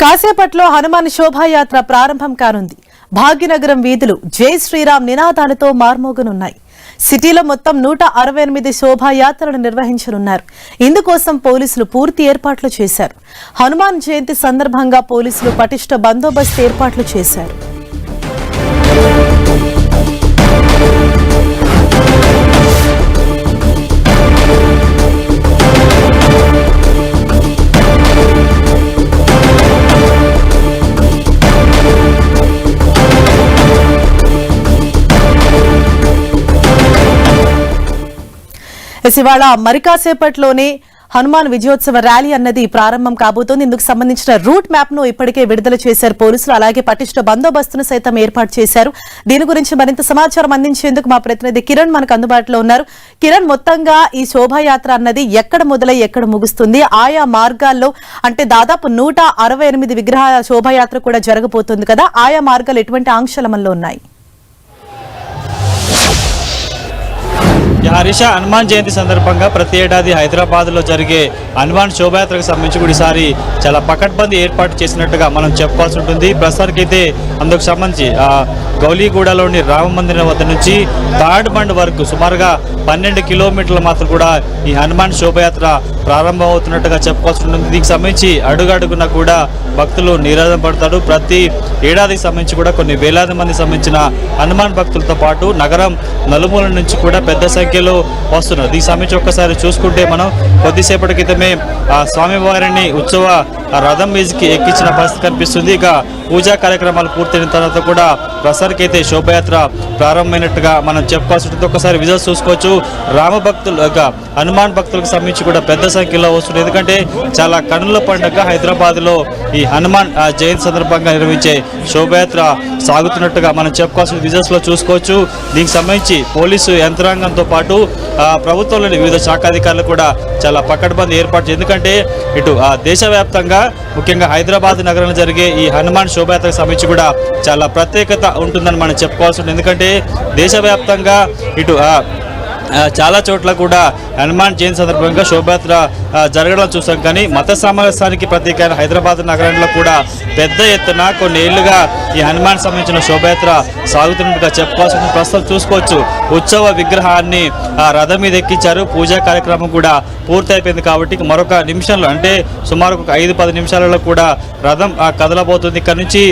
కాసేపట్లో హనుమాన్ శోభాయాత్ర ప్రారంభం కానుంది. భాగ్యనగరం వీధులు జై శ్రీరామ్ నినాదాలతో మార్మోగనున్నాయి. సిటీలో మొత్తం 168 శోభాయాత్రలు నిర్వహించనున్నారు. ఇందుకోసం పోలీసులు పూర్తి ఏర్పాట్లు చేశారు. హనుమాన్ జయంతి సందర్భంగా పోలీసులు పటిష్ట బందోబస్తు ఏర్పాట్లు చేశారు. ఇవాళ మరి కాసేపట్లోనే హనుమాన్ విజయోత్సవ ర్యాలీ అన్నది ప్రారంభం కాబోతోంది. ఇందుకు సంబంధించిన రూట్ మ్యాప్ ను ఇప్పటికే విడుదల చేశారు పోలీసులు. అలాగే పటిష్ట బందోబస్తును సైతం ఏర్పాటు చేశారు. దీని గురించి మరింత సమాచారం అందించేందుకు మా ప్రతినిధి కిరణ్ మనకు అందుబాటులో ఉన్నారు. కిరణ్, మొత్తంగా ఈ శోభాయాత్ర అన్నది ఎక్కడ మొదలై ఎక్కడ ముగుస్తుంది? ఆయా మార్గాల్లో అంటే దాదాపు 168 విగ్రహాల శోభాయాత్ర కూడా జరగబోతుంది కదా, ఆయా మార్గాలు ఎటువంటి ఆంక్షల అమల్లో ఉన్నాయి? హరీష, హనుమాన్ జయంతి సందర్భంగా ప్రతి ఏడాది హైదరాబాద్లో జరిగే హనుమాన్ శోభాయాత్రకు సంబంధించి కూడా ఈసారి చాలా పకడ్బందీ ఏర్పాటు చేసినట్టుగా మనం చెప్పాల్సి ఉంటుంది. ప్రస్తుతానికైతే అందుకు సంబంధించి గౌలీగూడలోని రామ మందిరం వద్ద నుంచి థర్డ్ బండ్ వరకు సుమారుగా 12 కిలోమీటర్ల మాత్రం కూడా ఈ హనుమాన్ శోభయాత్ర ప్రారంభం అవుతున్నట్టుగా చెప్పుకోవాల్సి ఉంటుంది. దీనికి సంబంధించి అడుగడుగున కూడా భక్తులు నీరాజన పడతారు. ప్రతి ఏడాదికి సంబంధించి కూడా కొన్ని వేలాది మంది సంబంధించిన హనుమాన్ భక్తులతో పాటు నగరం నలుమూల నుంచి కూడా పెద్ద సంఖ్యలో వస్తున్నారు. దీనికి సంబంధించి ఒక్కసారి చూసుకుంటే మనం కొద్దిసేపటి క్రితమే స్వామివారిని ఉత్సవ రథం మీదకి ఎక్కించిన పరిస్థితి కనిపిస్తుంది. ఇక పూజా కార్యక్రమాలు పూర్తయిన తర్వాత కూడా ప్రసారికైతే శోభయాత్ర ప్రారంభమైనట్టుగా మనం చెప్పుకోవాల్సి ఉంటుంది. ఒక్కసారి విజువల్స్ చూసుకోవచ్చు. రామ భక్తులు హనుమాన్ భక్తులకు సంబంధించి కూడా పెద్ద సంఖ్యలో వస్తుంది. ఎందుకంటే చాలా కన్నుల పండుగ హైదరాబాద్లో ఈ హనుమాన్ జయంతి సందర్భంగా నిర్వహించే శోభయాత్ర సాగుతున్నట్టుగా మనం చెప్పుకోవాల్సిన విజువల్స్లో చూసుకోవచ్చు. దీనికి సంబంధించి పోలీసు యంత్రాంగంతో పాటు ప్రభుత్వంలోని వివిధ శాఖాధికారులు కూడా చాలా పకడ్బందీ ఏర్పాటు. ఎందుకంటే ఇటు దేశవ్యాప్తంగా ముఖ్యంగా హైదరాబాద్ నగరంలో జరిగే ఈ హనుమాన్ శోభయాత్రకు సంబంధించి కూడా చాలా ప్రత్యేకత ఉంటుందని మనం చెప్పుకోవాల్సి ఉంటుంది. ఎందుకంటే దేశవ్యాప్తంగా ఇటు చాలా చోట్ల కూడా హనుమాన్ జయంతి సందర్భంగా శోభయాత్ర జరగడం చూసాం. కానీ మత సామరస్యానికి ప్రతీకైన హైదరాబాద్ నగరంలో కూడా పెద్ద ఎత్తున కొన్ని ఏళ్లుగా ఈ హనుమాన్ సంబంధించిన శోభయాత్ర సాగుతున్నట్టుగా చెప్పుకోవాల్సి ఉంటుంది. ప్రస్తుతం చూసుకోవచ్చు, ఉత్సవ విగ్రహాన్ని రథం మీద ఎక్కించారు. పూజా కార్యక్రమం కూడా పూర్తయిపోయింది. కాబట్టి మరొక నిమిషంలో అంటే సుమారు 5-10 నిమిషాలలో కూడా రథం కదలబోతుంది. ఇక్కడ నుంచి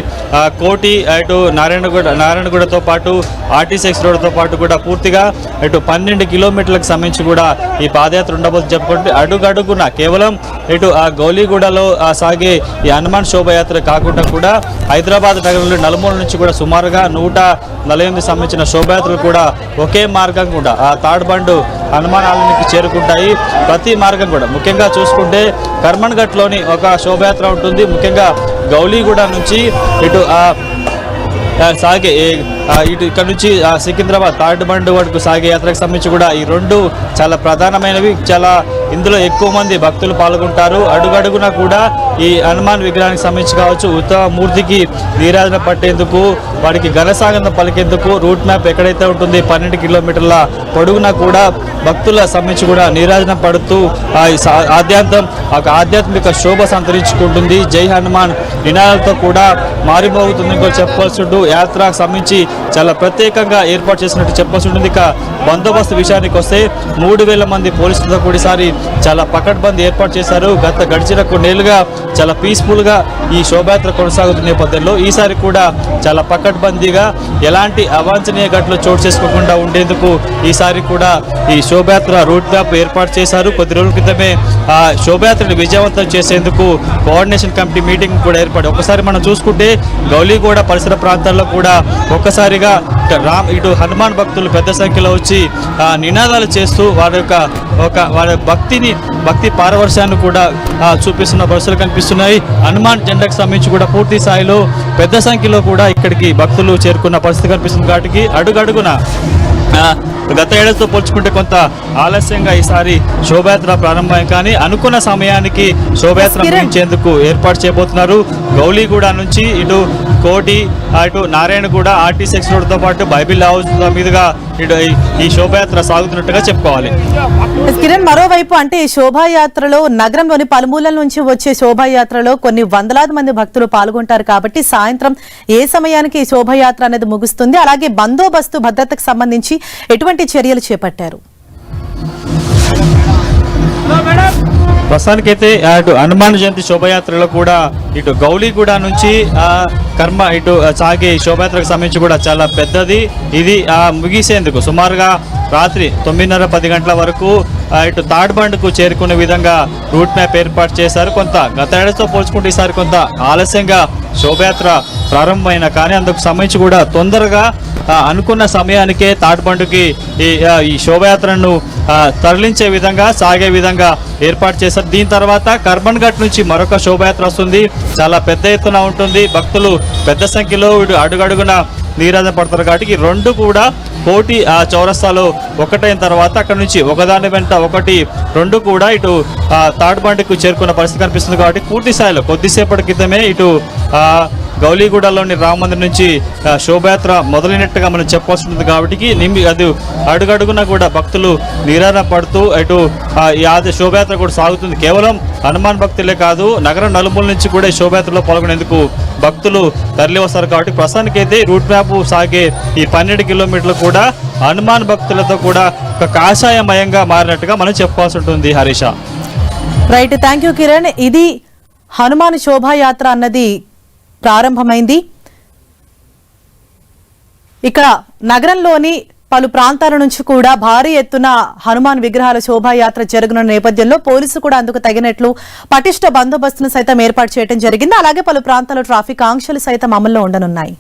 కోటి అటు నారాయణగూడతో పాటు ఆర్టీసీ ఎక్స్ రోడ్తో పాటు కూడా పూర్తిగా ఇటు 12 కిలోమీటర్లకు సంబంధించి కూడా ఈ పాదయాత్ర ఉండబోతుంది. చెప్పుకుంటే అడుగడుగున కేవలం ఇటు గౌలీగూడలో సాగే ఈ హనుమాన్ శోభయాత్ర కాకుండా కూడా హైదరాబాద్ నగరంలో నలుమూల నుంచి కూడా సుమారుగా 148 సంబంధించిన శోభయాత్రలు కూడా ఒకే మార్గం కూడా థర్డ్ బండ్ హనుమాన్ ఆలయానికి చేరుకుంటాయి. ప్రతి మార్గం కూడా ముఖ్యంగా చూసుకుంటే కర్మన్ ఘట్లోని ఒక శోభయాత్ర ఉంటుంది. ముఖ్యంగా గౌలీగూడ నుంచి ఇటు సాగే ఇటు ఇక్కడ నుంచి సికింద్రాబాద్ థర్డ్ బండ్ వరకు సాగే యాత్రకు సంబంధించి కూడా ఈ రెండు చాలా ప్రధానమైనవి. చాలా ఇందులో ఎక్కువ మంది భక్తులు పాల్గొంటారు. అడుగడుగున కూడా ఈ హనుమాన్ విగ్రహానికి సంబంధించి కావచ్చు, ఉత్తమ మూర్తికి నీరాజన పట్టేందుకు, వాడికి ఘనసాగంధం పలికేందుకు రూట్ మ్యాప్ ఎక్కడైతే ఉంటుంది 12 కిలోమీటర్ల పొడుగున కూడా భక్తుల సంబంధించి కూడా నీరాజనం పడుతూ ఆధ్యాత్మిక శోభ సంతరించుకుంటుంది. జై హనుమాన్ నినాదాలతో కూడా మారిమోగుతుంది చెప్పుకోవాల్సి ఉంటుంది. యాత్రకు సంబంధించి చాలా ప్రత్యేకంగా ఏర్పాటు చేసినట్టు చెప్పాల్సి ఉంటుంది. ఇక బందోబస్తు విషయానికి వస్తే 3000 మంది పోలీసులతో కూడిసారి చాలా పకడ్బందీ ఏర్పాటు చేశారు. గడిచిన కొన్నేళ్లుగా చాలా పీస్ఫుల్గా ఈ శోభయాత్ర కొనసాగుతున్న నేపథ్యంలో ఈసారి కూడా చాలా పకడ్బందీగా ఎలాంటి అవాంఛనీయ ఘటనలు చోటు చేసుకోకుండా ఉండేందుకు ఈసారి కూడా ఈ శోభయాత్ర రూట్ మ్యాప్ ఏర్పాటు చేశారు. కొద్ది రోజుల క్రితమే ఆ శోభయాత్రను విజయవంతం చేసేందుకు కోఆర్డినేషన్ కమిటీ మీటింగ్ కూడా ఏర్పడి ఒకసారి మనం చూసుకుంటే గౌలీగూడ పరిసర ప్రాంతాల్లో కూడా ఒక్కసారిగా ఇటు హనుమాన్ భక్తులు పెద్ద సంఖ్యలో వచ్చి నినాదాలు చేస్తూ వారి భక్తి పారవర్శాన్ని కూడా చూపిస్తున్న పరిస్థితులు కనిపిస్తున్నాయి. హనుమాన్ జెండాకు సంబంధించి కూడా పూర్తి స్థాయిలో పెద్ద సంఖ్యలో కూడా ఇక్కడికి భక్తులు చేరుకున్న పరిస్థితి కనిపిస్తుంది. కాబట్టి అడుగడుగున గత ఏడాదితో పోల్చుకుంటే కొంత ఆలస్యంగా ఈసారి శోభయాత్ర ప్రారంభం, కానీ అనుకున్న సమయానికి శోభయాత్ర ముగించేందుకు ఏర్పాటు చేయబోతున్నారు. గౌలీగూడ నుంచి ఇటు కోటి, అటు నారాయణగూడ ఆర్టీసీ ఎక్స్ రోడ్తో పాటు బైబిల్ హౌస్ మీదుగా ఇటు ఈ శోభయాత్ర సాగుతున్నట్టుగా చెప్పుకోవాలి. కిరణ్, మరోవైపు అంటే ఈ శోభాయాత్రలో నగరంలోని పలుమూలల నుంచి వచ్చే శోభాయాత్రలో కొన్ని వందలాది మంది భక్తులు పాల్గొంటారు కాబట్టి సాయంత్రం ఏ సమయానికి ఈ శోభాయాత్ర అనేది ముగుస్తుంది, అలాగే బందోబస్తు భద్రతకు సంబంధించి ఎటువంటి చర్యలు చేపట్టారు? ప్రస్తుతానికైతే అటు హనుమాన్ జయంతి శోభయాత్రలో కూడా ఇటు గౌలీగూడ నుంచి ఇటు సాగే శోభయాత్రకు సంబంధించి కూడా చాలా పెద్దది. ఇది ముగిసేందుకు సుమారుగా రాత్రి 9:30-10 గంటల వరకు ఇటు తాడ్బండ్కు చేరుకునే విధంగా రూట్ మ్యాప్ ఏర్పాటు చేశారు. కొంత గత ఏడాదితో పోల్చుకుంటే ఈసారి కొంత ఆలస్యంగా శోభయాత్ర ప్రారంభమైన, కానీ అందుకు సంబంధించి కూడా తొందరగా అనుకున్న సమయానికే తాడ్బండ్కి ఈ శోభయాత్రను తరలించే విధంగా సాగే విధంగా ఏర్పాటు చేశారు. దీని తర్వాత కర్బన్ ఘట్ నుంచి మరొక శోభయాత్ర వస్తుంది. చాలా పెద్ద ఎత్తున ఉంటుంది. భక్తులు పెద్ద సంఖ్యలో అడుగడుగున నీరాజన పడతారు కాబట్టి ఈ రెండు కూడా కోటి చౌరస్తాలో ఒకటైన తర్వాత అక్కడ నుంచి ఒకదాని వెంట ఒకటి రెండు కూడా ఇటు తాడ్బండ్కు చేరుకున్న పరిస్థితి కనిపిస్తుంది. కాబట్టి పూర్తి స్థాయిలో కొద్దిసేపటి క్రితమే ఇటు గౌలీగూడలోని రామ మందిర్ నుంచి శోభయాత్ర మొదలైనట్టుగా మనం చెప్పాల్సి ఉంటుంది. కాబట్టి అది అడుగడుగున కూడా భక్తులు నీరాజన పడుతూ ఇటు ఈ శోభయాత్ర కూడా సాగుతుంది. కేవలం హనుమాన్ భక్తులే కాదు, నగరం నలుమూల నుంచి కూడా ఈ శోభయాత్రలో పాల్గొనేందుకు భక్తులు తరలి వస్తారు. కాబట్టి ప్రస్తుతానికైతే రూట్ మ్యాప్ సాగే ఈ 12 కిలోమీటర్లు కూడా హనుమాన్ భక్తులతో కూడా ఒక కాషాయమయంగా మారినట్టుగా మనం చెప్పాల్సి ఉంటుంది. Harisha, right, thank you Kiran. ఇది హనుమాన్ శోభాయాత్ర అన్నది ప్రారంభమైంది. ఇక్కడ నగరంలోని పలు ప్రాంతాల నుంచి కూడా భారీ ఎత్తున హనుమాన్ విగ్రహాల శోభాయాత్ర జరగనున్న నేపథ్యంలో పోలీసులు కూడా అందుకు తగినట్లు పటిష్ట బందోబస్తును సైతం ఏర్పాటు చేయడం జరిగింది. అలాగే పలు ప్రాంతాల్లో ట్రాఫిక్ ఆంక్షలు సైతం అమల్లో ఉండనున్నాయి.